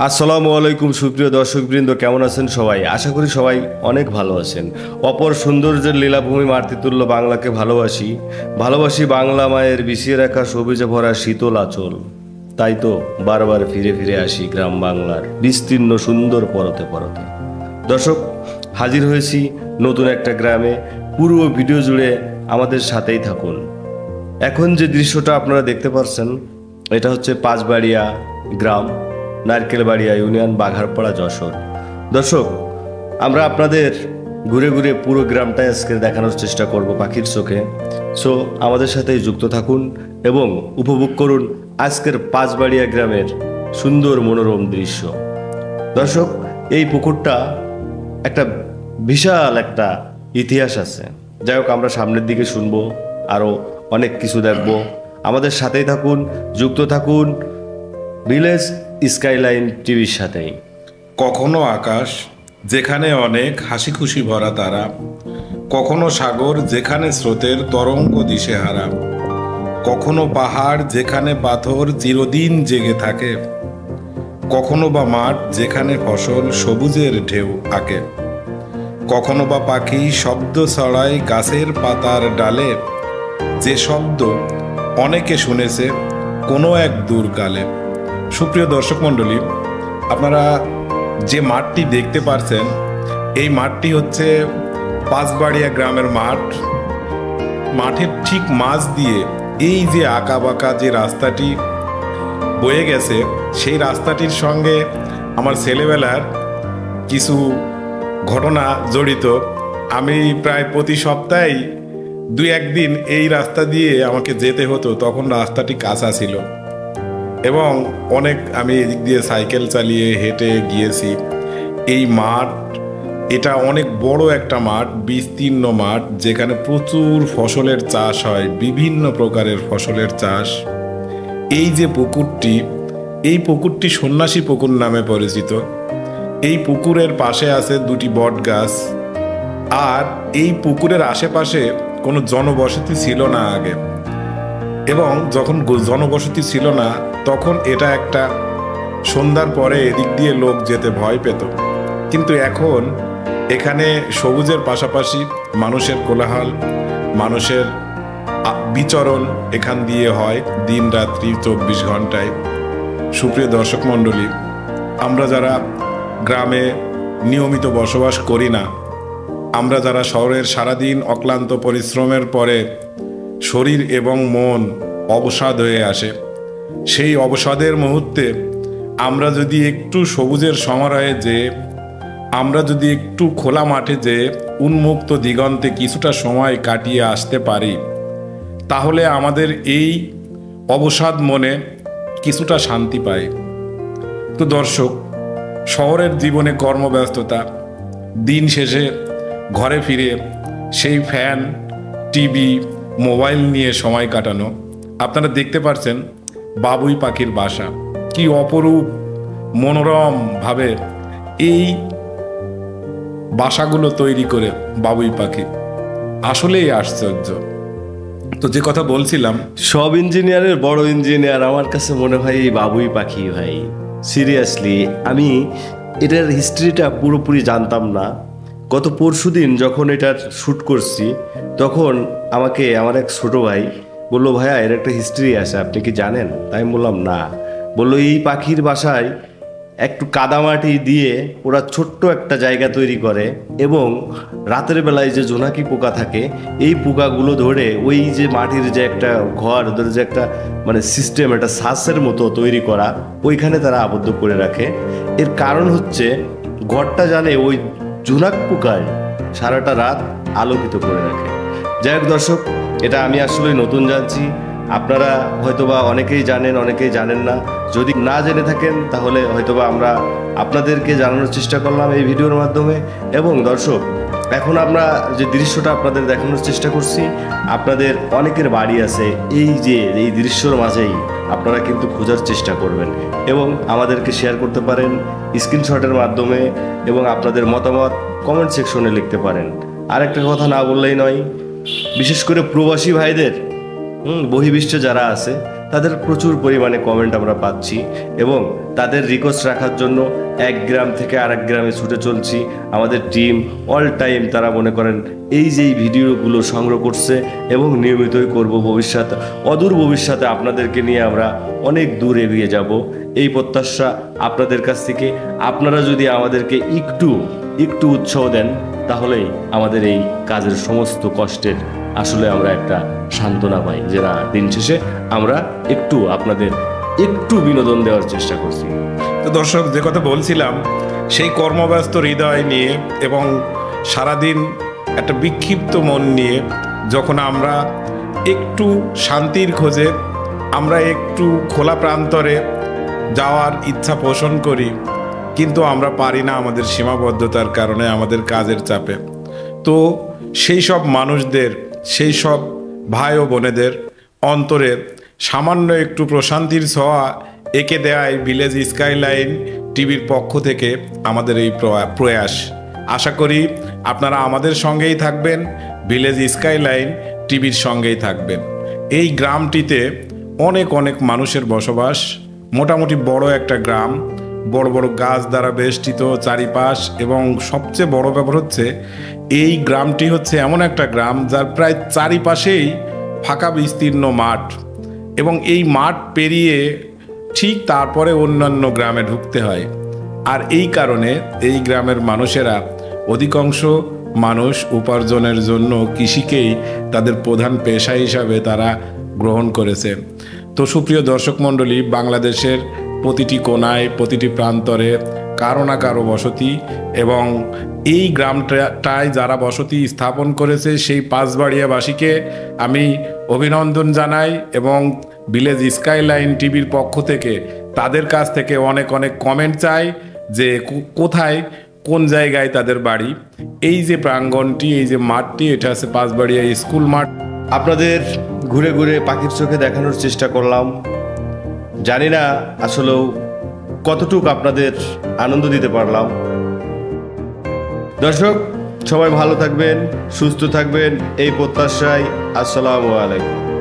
আসসালামু আলাইকুম সুপ্রিয় দর্শকবৃন্দ, কেমন আছেন সবাই? আশা করি সবাই অনেক ভালো আছেন। অপর সৌন্দর্যের লীলাভূমি মাতৃতুল্য বাংলাকে ভালোবাসি, ভালোবাসি বাংলা মায়ের বিছিয়ে রাখা সবুজে ভরা শীতল আঁচল। তাই তো বারবার ফিরে ফিরে আসি গ্রাম বাংলার বিস্তীর্ণ সুন্দর পরতে পরতে। দর্শক, হাজির হয়েছি নতুন একটা গ্রামে। পুরো ভিডিও জুড়ে আমাদের সাথেই থাকুন। এখন যে দৃশ্যটা আপনারা দেখতে পাচ্ছেন, এটা হচ্ছে পাঁচবাড়িয়া গ্রাম, নারকেলবাড়িয়া ইউনিয়ন, বাঘারপাড়া, যশোর। দর্শক, আমরা আপনাদের ঘুরে ঘুরে পুরো গ্রামটাই আজকে দেখানোর চেষ্টা করব পাখির চোখে। সো আমাদের সাথেই যুক্ত থাকুন এবং উপভোগ করুন আজকের পাঁচবাড়িয়া গ্রামের সুন্দর মনোরম দৃশ্য। দর্শক, এই পুকুরটা একটা বিশাল একটা ইতিহাস আছে। যাই হোক, আমরা সামনের দিকে শুনবো, আরও অনেক কিছু দেখব। আমাদের সাথেই থাকুন, যুক্ত থাকুন ভিলেজ স্কাইলাইন টিভির সাথেই। কখনো আকাশ যেখানে অনেক হাসি খুশি ভরা তারা, কখনো সাগর যেখানে স্রোতের তরঙ্গ দিশেহারা, কখনো পাহাড় যেখানে পাথর চিরদিন জেগে থাকে, কখনো বা মাঠ যেখানে ফসল সবুজের ঢেউ আঁকে, কখনো বা পাখি শব্দ ছড়ায় গাছের পাতার ডালে, যে শব্দ অনেকে শুনেছে কোনো এক দূরকালে। সুপ্রিয় দর্শক মণ্ডলী, আপনারা যে মাঠটি দেখতে পারছেন, এই মাঠটি হচ্ছে পাঁচবাড়িয়া গ্রামের মাঠ। মাঠের ঠিক মাঝ দিয়ে এই যে আঁকা বাঁকা যে রাস্তাটি বয়ে গেছে, সেই রাস্তাটির সঙ্গে আমার ছেলেবেলার কিছু ঘটনা জড়িত। আমি প্রায় প্রতি সপ্তাহেই দুই একদিন এই রাস্তা দিয়ে আমাকে যেতে হতো। তখন রাস্তাটি কাঁচা ছিল এবং অনেক আমি এদিক দিয়ে সাইকেল চালিয়ে হেঁটে গিয়েছি। এই মাঠ, এটা অনেক বড় একটা মাঠ, বিস্তীর্ণ মাঠ, যেখানে প্রচুর ফসলের চাষ হয়, বিভিন্ন প্রকারের ফসলের চাষ। এই যে পুকুরটি, এই পুকুরটি সন্ন্যাসী পুকুর নামে পরিচিত। এই পুকুরের পাশে আছে দুটি বট গাছ। আর এই পুকুরের আশেপাশে কোনো জনবসতি ছিল না আগে, এবং যখন জনবসতি ছিল না তখন এটা একটা সন্ধ্যার পরে এদিক দিয়ে লোক যেতে ভয় পেত। কিন্তু এখন এখানে সবুজের পাশাপাশি মানুষের কোলাহল, মানুষের বিচরণ এখান দিয়ে হয় দিন রাত্রি 24 ঘন্টায়। সুপ্রিয় দর্শক মণ্ডলী, আমরা যারা গ্রামে নিয়মিত বসবাস করি না, আমরা যারা শহরের সারাদিন অক্লান্ত পরিশ্রমের পরে শরীর এবং মন অবসাদ হয়ে আসে, সেই অবসাদের মুহূর্তে আমরা যদি একটু সবুজের সমারোহে যেয়ে, আমরা যদি একটু খোলা মাঠে যেয়ে উন্মুক্ত দিগন্তে কিছুটা সময় কাটিয়ে আসতে পারি, তাহলে আমাদের এই অবসাদ মনে কিছুটা শান্তি পায়। তো দর্শক, শহরের জীবনে কর্মব্যস্ততা, দিন শেষে ঘরে ফিরে সেই ফ্যান, টিভি, মোবাইল নিয়ে সময় কাটানো। আপনারা দেখতে পাচ্ছেন বাবুই পাখির বাসা, কি অপরূপ মনোরম ভাবে এই বাসাগুলো তৈরি করে বাবুই পাখি, আসলেই আশ্চর্য। তো যে কথা বলছিলাম, সব ইঞ্জিনিয়ারের বড় ইঞ্জিনিয়ার আমার কাছে মনে হয় এই বাবুই পাখি ভাই। সিরিয়াসলি, আমি এটার হিস্ট্রিটা পুরোপুরি জানতাম না। গত পরশুদিন যখন এটার শ্যুট করছি, তখন আমাকে আমার এক ছোটো ভাই বললো, ভাইয়া এর একটা হিস্ট্রি আছে, আপনি কি জানেন? তাই আমি বললাম না। বললো, এই পাখির বাসায় একটু কাদামাটি দিয়ে ওরা ছোট্ট একটা জায়গা তৈরি করে এবং রাতের বেলায় যে জোনাকি পোকা থাকে, এই পোকাগুলো ধরে ওই যে মাটির যে একটা ঘর, ওদের যে একটা মানে সিস্টেম, একটা শ্বাসের মতো তৈরি করা, ওইখানে তারা আবদ্ধ করে রাখে। এর কারণ হচ্ছে ঘরটা জানে ওই জোনাক পোকায় সারাটা রাত আলোকিত করে রাখে। যাই হোক দর্শক, এটা আমি আসলে নতুন জানছি। আপনারা হয়তোবা অনেকেই জানেন, অনেকেই জানেন না। যদি না জেনে থাকেন তাহলে হয়তোবা আমরা আপনাদেরকে জানানোর চেষ্টা করলাম এই ভিডিওর মাধ্যমে। এবং দর্শক, এখন আমরা যে দৃশ্যটা আপনাদের দেখানোর চেষ্টা করছি, আপনাদের অনেকের বাড়ি আছে এই দৃশ্যর মাঝেই, আপনারা কিন্তু খোঁজার চেষ্টা করবেন এবং আমাদেরকে শেয়ার করতে পারেন স্ক্রিনশটের মাধ্যমে, এবং আপনাদের মতামত কমেন্ট সেকশনে লিখতে পারেন। আরেকটা কথা না বললেই নয়, বিশেষ করে প্রবাসী ভাইদের, বহির্বিশ্বে যারা আছে তাদের প্রচুর পরিমাণে কমেন্ট আমরা পাচ্ছি এবং তাদের রিকোয়েস্ট রাখার জন্য এক গ্রাম থেকে আরেক গ্রামে ছুটে চলছি। আমাদের টিম অল টাইম তারা মনে করেন এই যে ভিডিওগুলো সংগ্রহ করছে এবং নিয়মিতই করব ভবিষ্যতে, অদূর ভবিষ্যতে আপনাদেরকে নিয়ে আমরা অনেক দূর এগিয়ে যাব এই প্রত্যাশা আপনাদের কাছ থেকে। আপনারা যদি আমাদেরকে একটু উৎসাহ দেন তাহলেই আমাদের এই কাজের সমস্ত কষ্টের আসলে আমরা একটা সান্ত্বনা পাই, যে না, দিন শেষে আমরা আপনাদের একটু বিনোদন দেওয়ার চেষ্টা করছি। তো দর্শক, যে কথা বলছিলাম, সেই কর্মব্যস্ত হৃদয় নিয়ে এবং সারাদিন একটা বিক্ষিপ্ত মন নিয়ে যখন আমরা একটু শান্তির খোঁজে, আমরা একটু খোলা প্রান্তরে যাওয়ার ইচ্ছা পোষণ করি, কিন্তু আমরা পারি না আমাদের সীমাবদ্ধতার কারণে, আমাদের কাজের চাপে। তো সেই সব মানুষদের, সেই সব ভাই ও বোনেদের অন্তরে সামান্য একটু প্রশান্তির ছোঁয়া এঁকে দেয় ভিলেজ স্কাইলাইন টিভির পক্ষ থেকে আমাদের এই প্রয়াস। আশা করি আপনারা আমাদের সঙ্গেই থাকবেন, ভিলেজ স্কাইলাইন টিভির সঙ্গেই থাকবেন। এই গ্রামটিতে অনেক মানুষের বসবাস, মোটামুটি বড় একটা গ্রাম, বড় বড় গাছ দ্বারা বেষ্টিত চারিপাশ, এবং সবচেয়ে বড় ব্যাপার হচ্ছে এই গ্রামটি হচ্ছে এমন একটা গ্রাম যার প্রায় চারিপাশেই ফাঁকা বিস্তীর্ণ মাঠ, এবং এই মাঠ পেরিয়ে ঠিক তারপরে অন্যান্য গ্রামে ঢুকতে হয়। আর এই কারণে এই গ্রামের মানুষেরা, অধিকাংশ মানুষ উপার্জনের জন্য কৃষিকেই তাদের প্রধান পেশা হিসাবে তারা গ্রহণ করেছে। তো সুপ্রিয় দর্শক মণ্ডলী, বাংলাদেশের প্রতিটি কোনায়, প্রতিটি প্রান্তরে কারো না কারো বসতি, এবং এই গ্রামটায় যারা বসতি স্থাপন করেছে সেই পাঁচবাড়িয়াবাসীকে আমি অভিনন্দন জানাই, এবং ভিলেজ স্কাইলাইন টিভির পক্ষ থেকে তাদের কাছ থেকে অনেক কমেন্ট চাই যে কোথায়, কোন জায়গায় তাদের বাড়ি। এই যে প্রাঙ্গণটি, এই যে মাঠটি, এটা আছে পাঁচবাড়িয়া স্কুল মাঠ। আপনাদের ঘুরে ঘুরে পাখির চোখে দেখানোর চেষ্টা করলাম। জানি না আসলেও কতটুকু আপনাদের আনন্দ দিতে পারলাম। দর্শক, সবাই ভালো থাকবেন, সুস্থ থাকবেন এই প্রত্যাশায়। আসসালামু আলাইকুম।